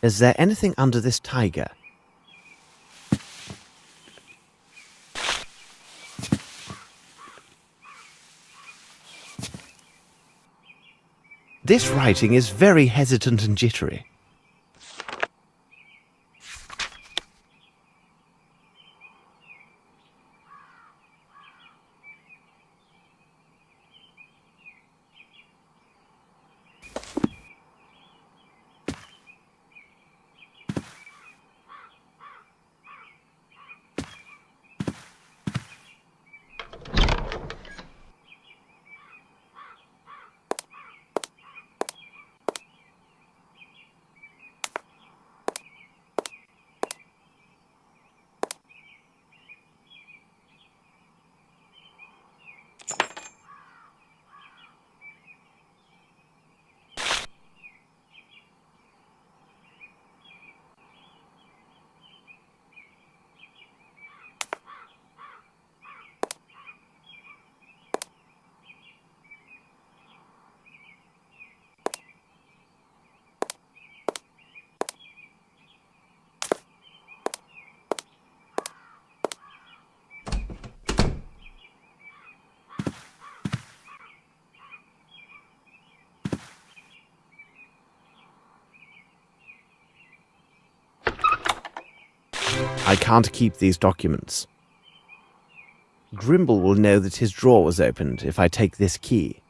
Is there anything under this tiger? This writing is very hesitant and jittery. I can't keep these documents. Grimble will know that his drawer was opened if I take this key.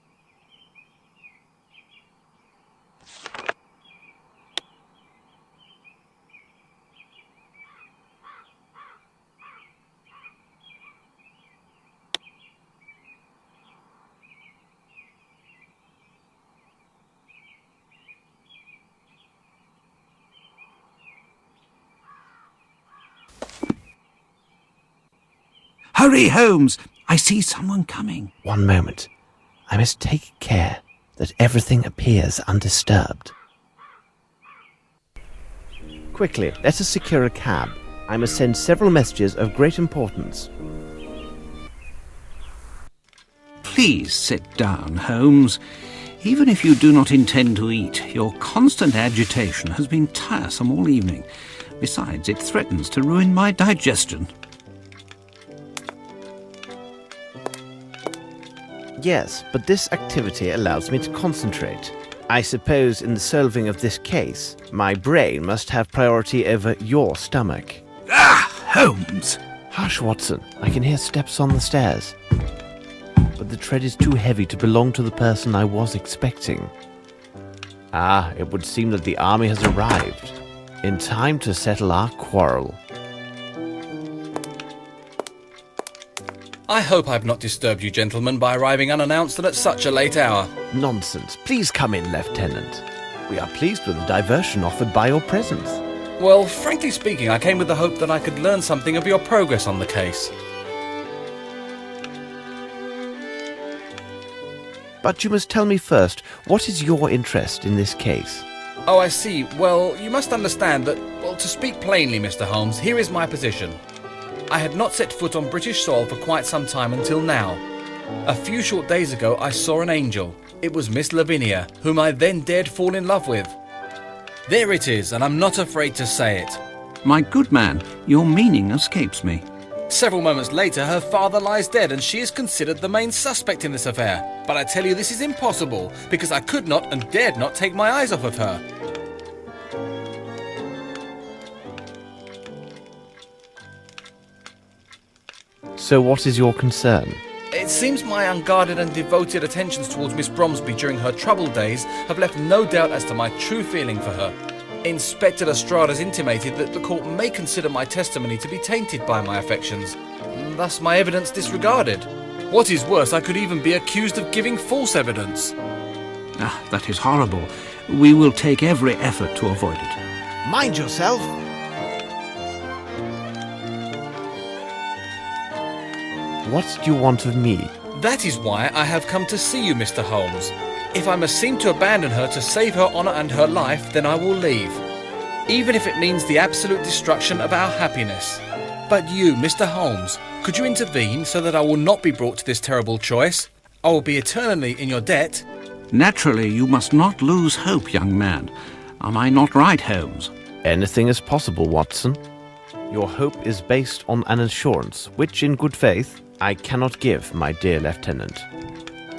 Hurry, Holmes! I see someone coming. One moment. I must take care that everything appears undisturbed. Quickly, let us secure a cab. I must send several messages of great importance. Please sit down, Holmes. Even if you do not intend to eat, your constant agitation has been tiresome all evening. Besides, it threatens to ruin my digestion. Yes, but this activity allows me to concentrate. I suppose in the solving of this case, my brain must have priority over your stomach. Ah, Holmes! Hush, Watson. I can hear steps on the stairs. But the tread is too heavy to belong to the person I was expecting. Ah, it would seem that the army has arrived. In time to settle our quarrel. I hope I've not disturbed you gentlemen by arriving unannounced and at such a late hour. Nonsense. Please come in, Lieutenant. We are pleased with the diversion offered by your presence. Well, frankly speaking, I came with the hope that I could learn something of your progress on the case. But you must tell me first, what is your interest in this case? Oh, I see. Well, you must understand that, well, to speak plainly, Mr. Holmes, here is my position. I had not set foot on British soil for quite some time until now. A few short days ago I saw an angel. It was Miss Lavinia, whom I then dared fall in love with. There it is, and I'm not afraid to say it. My good man, your meaning escapes me. Several moments later her father lies dead and she is considered the main suspect in this affair. But I tell you this is impossible, because I could not and dared not take my eyes off of her. So what is your concern? It seems my unguarded and devoted attentions towards Miss Bromsby during her troubled days have left no doubt as to my true feeling for her. Inspector Lestrade has intimated that the court may consider my testimony to be tainted by my affections, and thus my evidence disregarded. What is worse, I could even be accused of giving false evidence. Ah, that is horrible. We will take every effort to avoid it. Mind yourself! What do you want of me? That is why I have come to see you, Mr. Holmes. If I must seem to abandon her to save her honour and her life, then I will leave. Even if it means the absolute destruction of our happiness. But you, Mr. Holmes, could you intervene so that I will not be brought to this terrible choice? I will be eternally in your debt. Naturally, you must not lose hope, young man. Am I not right, Holmes? Anything is possible, Watson. Your hope is based on an assurance, which, in good faith, I cannot give, my dear Lieutenant.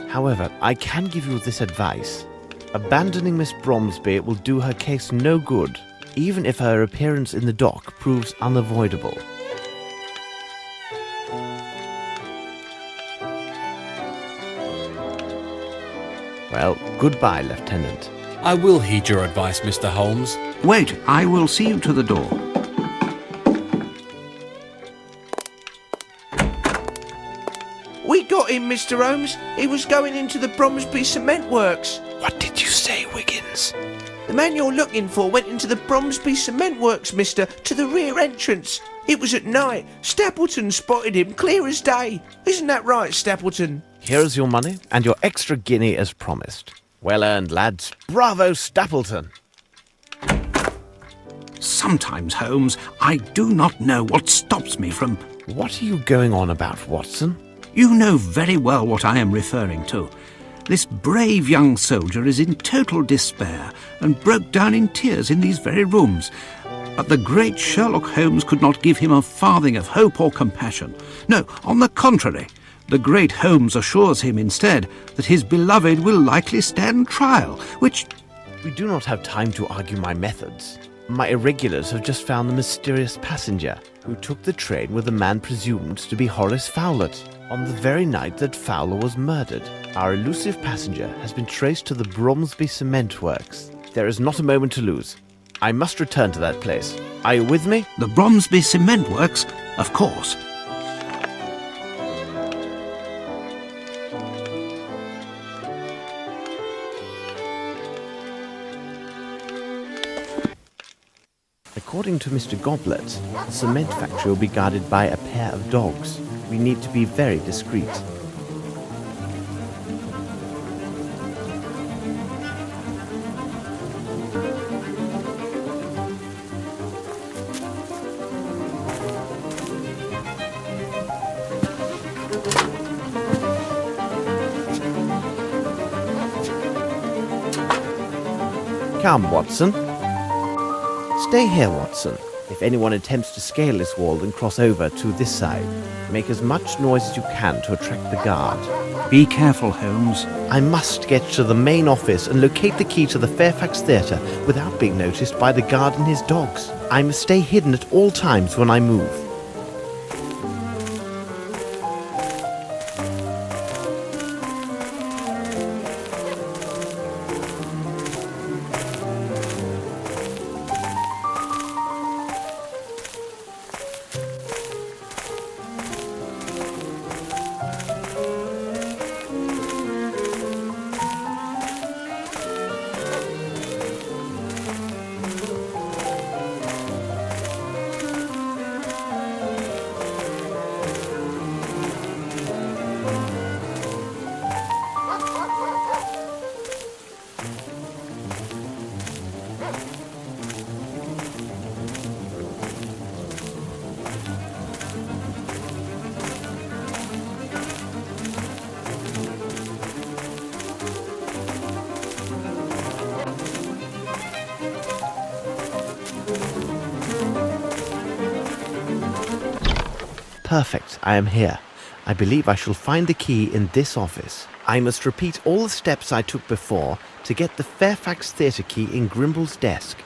However, I can give you this advice. Abandoning Miss Bromsby will do her case no good, even if her appearance in the dock proves unavoidable. Well, goodbye, Lieutenant. I will heed your advice, Mr. Holmes. Wait, I will see you to the door. We got him, Mr. Holmes. He was going into the Bromsby cement works. What did you say, Wiggins? The man you're looking for went into the Bromsby cement works, mister, to the rear entrance. It was at night. Stapleton spotted him clear as day. Isn't that right, Stapleton? Here is your money and your extra guinea as promised. Well earned, lads. Bravo, Stapleton. Sometimes, Holmes, I do not know what stops me from... What are you going on about, Watson? You know very well what I am referring to. This brave young soldier is in total despair and broke down in tears in these very rooms. But the great Sherlock Holmes could not give him a farthing of hope or compassion. No, on the contrary, the great Holmes assures him instead that his beloved will likely stand trial, which... We do not have time to argue my methods. My irregulars have just found the mysterious passenger who took the train with a man presumed to be Horace Fowlett on the very night that Fowler was murdered. Our elusive passenger has been traced to the Bromsby cement works. There is not a moment to lose. I must return to that place. Are you with me? The Bromsby cement works, of course. According to Mr. Goblet, the cement factory will be guarded by a pair of dogs. We need to be very discreet. Come, Watson. Stay here, Watson. If anyone attempts to scale this wall, then cross over to this side. Make as much noise as you can to attract the guard. Be careful, Holmes. I must get to the main office and locate the key to the Fairfax Theatre without being noticed by the guard and his dogs. I must stay hidden at all times when I move. Perfect, I am here. I believe I shall find the key in this office. I must repeat all the steps I took before to get the Fairfax Theatre key in Grimble's desk.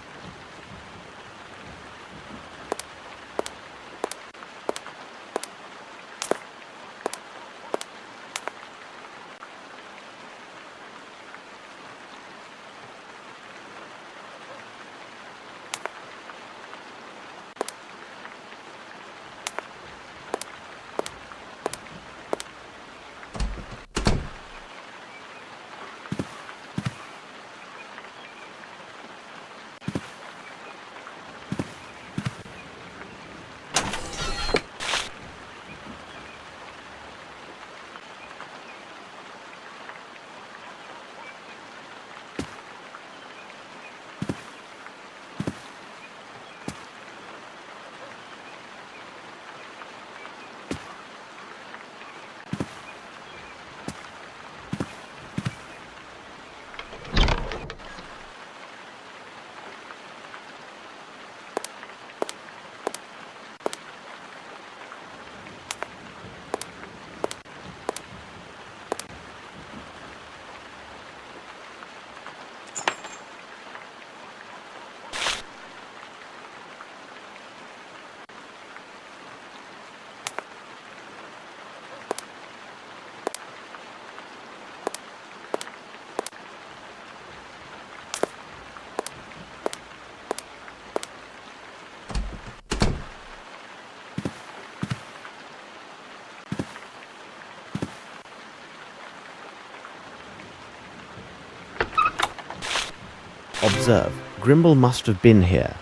Observe, Grimble must have been here.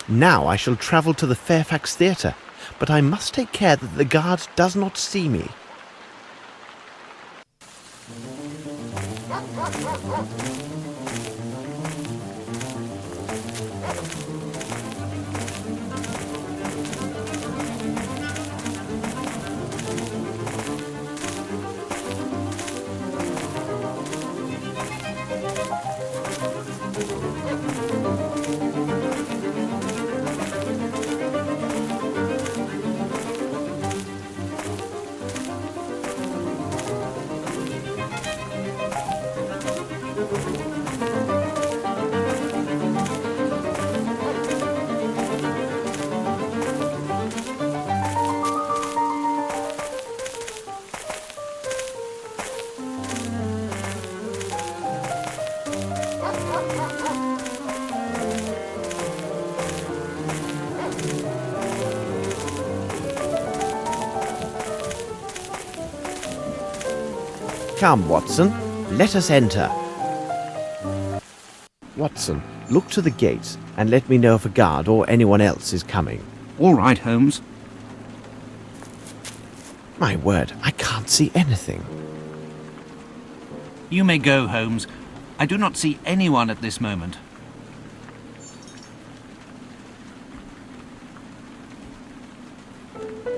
Now I shall travel to the Fairfax Theatre, but I must take care that the guard does not see me. Come, Watson, let us enter. Watson, look to the gates and let me know if a guard or anyone else is coming. All right, Holmes. My word, I can't see anything. You may go, Holmes. I do not see anyone at this moment.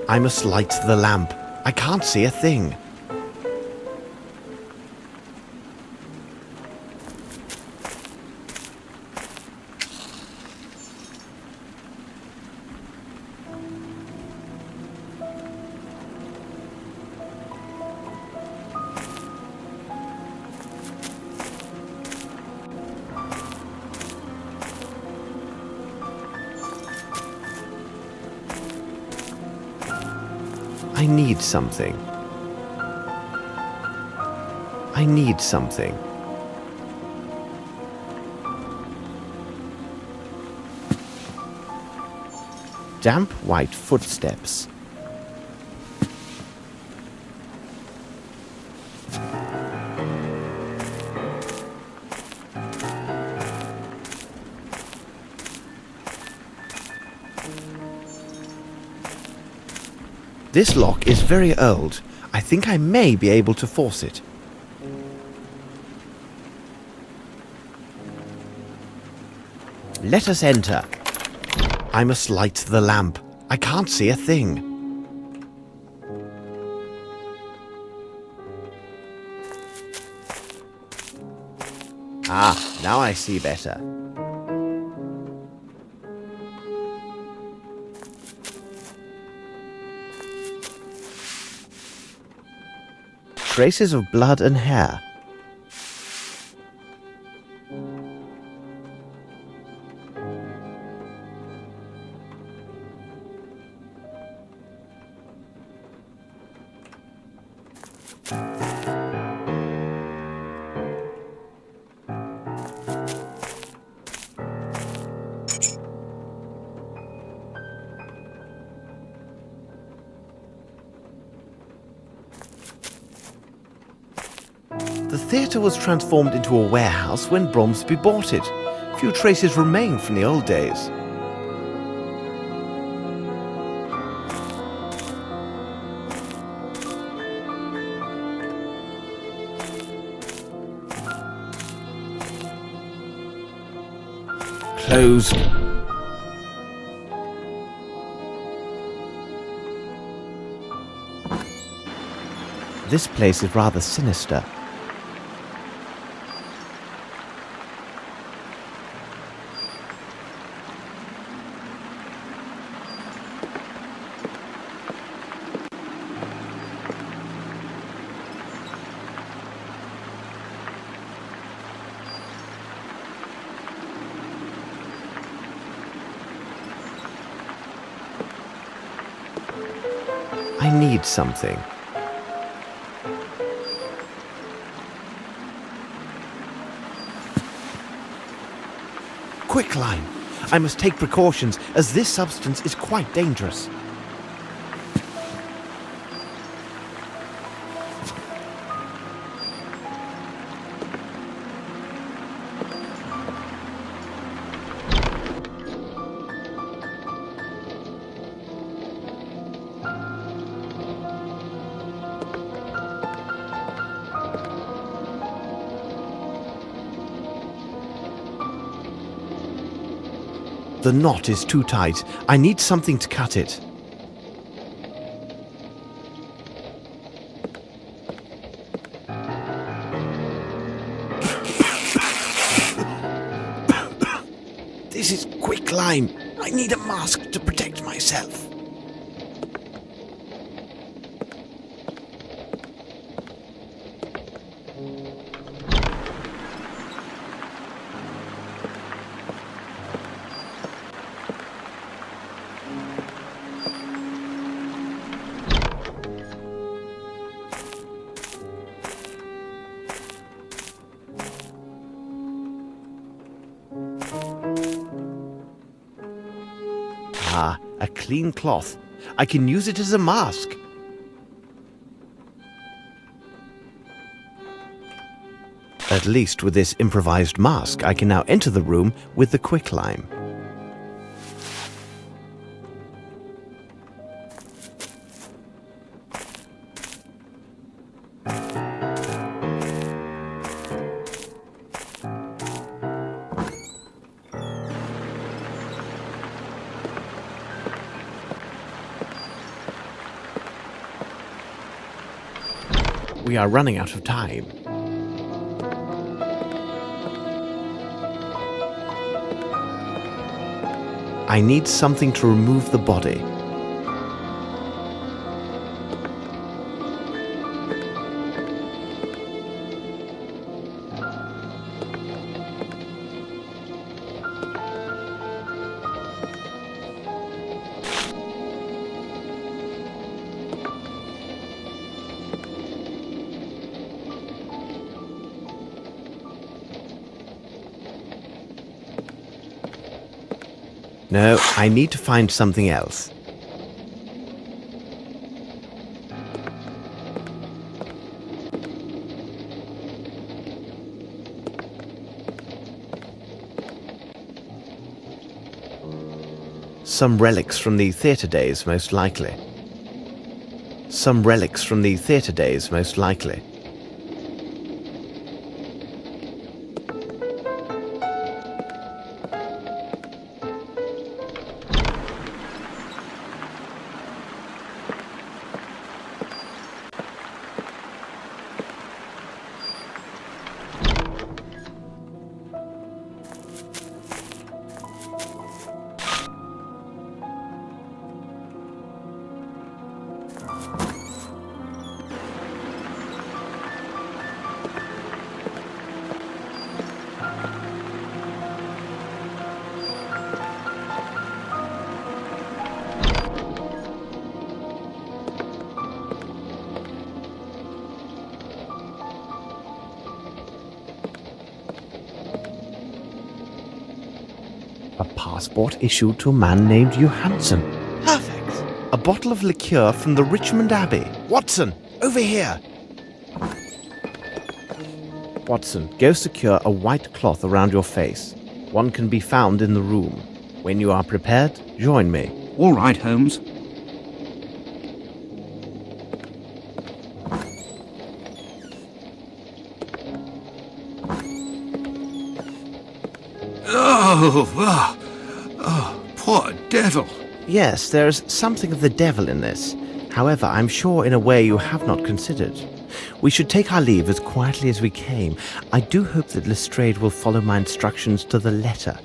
I must light the lamp. I can't see a thing. I need something. I need something. Damp white footsteps. This lock is very old. I think I may be able to force it. Let us enter. I must light the lamp. I can't see a thing. Ah, now I see better. Traces of blood and hair. The theatre was transformed into a warehouse when Bromsby bought it. Few traces remain from the old days. Closed. This place is rather sinister. I need something. Quicklime! I must take precautions, as this substance is quite dangerous. The knot is too tight. I need something to cut it. This is quicklime. I need a mask to protect myself. Ah, a clean cloth. I can use it as a mask. At least with this improvised mask, I can now enter the room with the quicklime. We are running out of time. I need something to remove the body. No, I need to find something else. Some relics from the theatre days, most likely. Some relics from the theatre days, most likely. A passport issued to a man named Johansson. Perfect. A bottle of liqueur from the Richmond Abbey. Watson, over here. Watson, go secure a white cloth around your face. One can be found in the room. When you are prepared, join me. All right, Holmes. Oh, poor devil. Yes, there is something of the devil in this. However, I'm sure in a way you have not considered. We should take our leave as quietly as we came. I do hope that Lestrade will follow my instructions to the letter.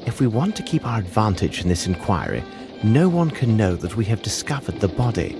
If we want to keep our advantage in this inquiry, no one can know that we have discovered the body.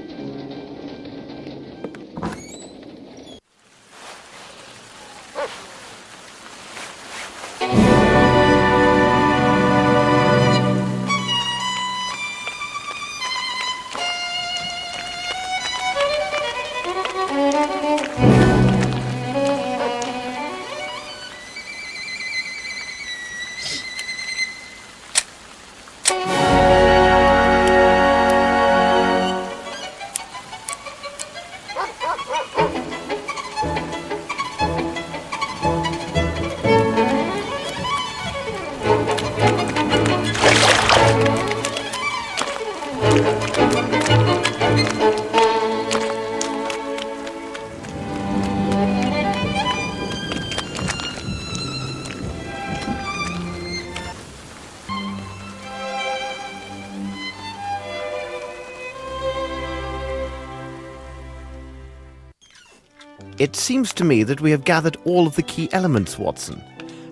It seems to me that we have gathered all of the key elements, Watson.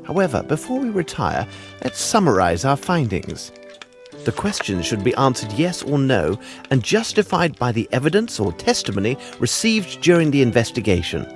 However, before we retire, let's summarize our findings. The questions should be answered yes or no and justified by the evidence or testimony received during the investigation.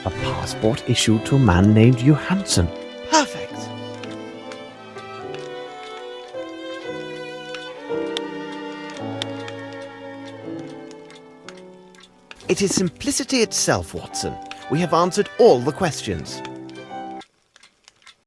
A passport issued to a man named Johansson. Perfect. It is simplicity itself, Watson. We have answered all the questions.